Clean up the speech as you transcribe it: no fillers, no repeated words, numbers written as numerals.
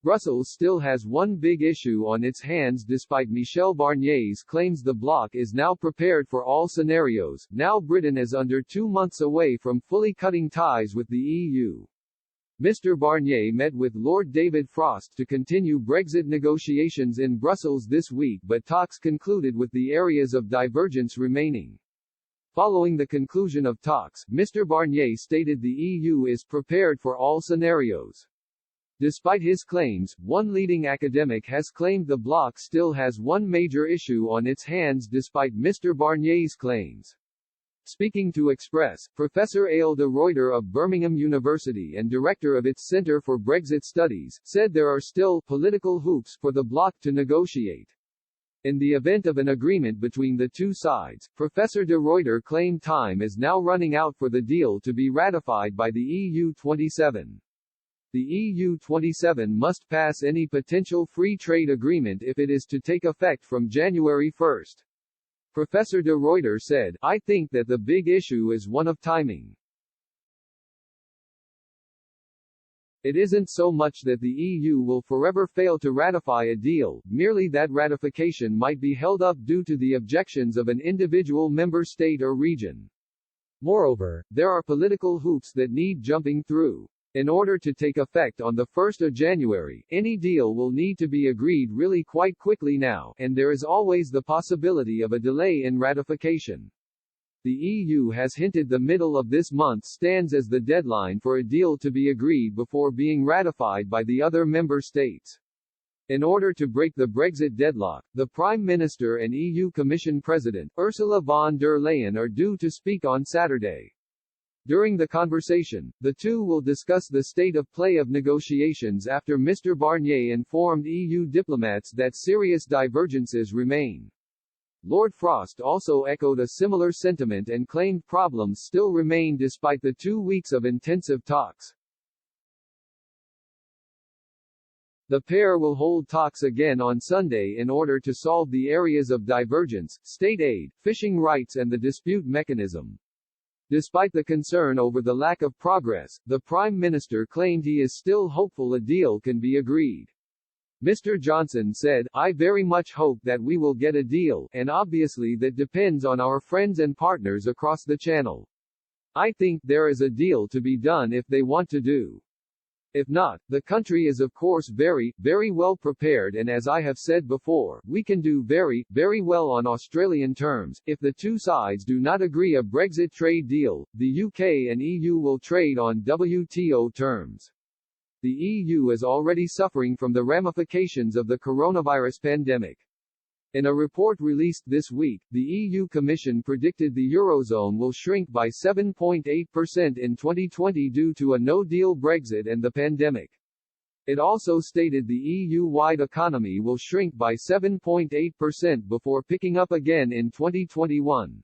Brussels still has one big issue on its hands despite Michel Barnier's claims the bloc is now prepared for all scenarios. Now Britain is under 2 months away from fully cutting ties with the EU. Mr. Barnier met with Lord David Frost to continue Brexit negotiations in Brussels this week, but talks concluded with the areas of divergence remaining. Following the conclusion of talks, Mr. Barnier stated the EU is prepared for all scenarios. Despite his claims, one leading academic has claimed the bloc still has one major issue on its hands despite Mr. Barnier's claims. Speaking to Express, Professor Aile de Ruyter of Birmingham University and director of its Centre for Brexit Studies, said there are still political hoops for the bloc to negotiate. In the event of an agreement between the two sides, Professor de Ruyter claimed time is now running out for the deal to be ratified by the EU 27. The EU 27 must pass any potential free trade agreement if it is to take effect from January 1. Professor de Ruyter said, "I think that the big issue is one of timing. It isn't so much that the EU will forever fail to ratify a deal, merely that ratification might be held up due to the objections of an individual member state or region. Moreover, there are political hoops that need jumping through. In order to take effect on the 1st of January, any deal will need to be agreed really quite quickly now, and there is always the possibility of a delay in ratification. The EU has hinted the middle of this month stands as the deadline for a deal to be agreed before being ratified by the other member states. In order to break the Brexit deadlock, the Prime Minister and EU Commission President, Ursula von der Leyen, are due to speak on Saturday. During the conversation, the two will discuss the state of play of negotiations after Mr. Barnier informed EU diplomats that serious divergences remain. Lord Frost also echoed a similar sentiment and claimed problems still remain despite the 2 weeks of intensive talks. The pair will hold talks again on Sunday in order to solve the areas of divergence, state aid, fishing rights and the dispute mechanism. Despite the concern over the lack of progress, the Prime Minister claimed he is still hopeful a deal can be agreed. Mr. Johnson said, "I very much hope that we will get a deal, and obviously that depends on our friends and partners across the Channel. I think there is a deal to be done if they want to do. If not, the country is of course very, very well prepared, and as I have said before, we can do very, very well on Australian terms. If the two sides do not agree a Brexit trade deal, the UK and EU will trade on WTO terms. The EU is already suffering from the ramifications of the coronavirus pandemic." In a report released this week, the EU Commission predicted the Eurozone will shrink by 7.8% in 2020 due to a no-deal Brexit and the pandemic. It also stated the EU-wide economy will shrink by 7.8% before picking up again in 2021.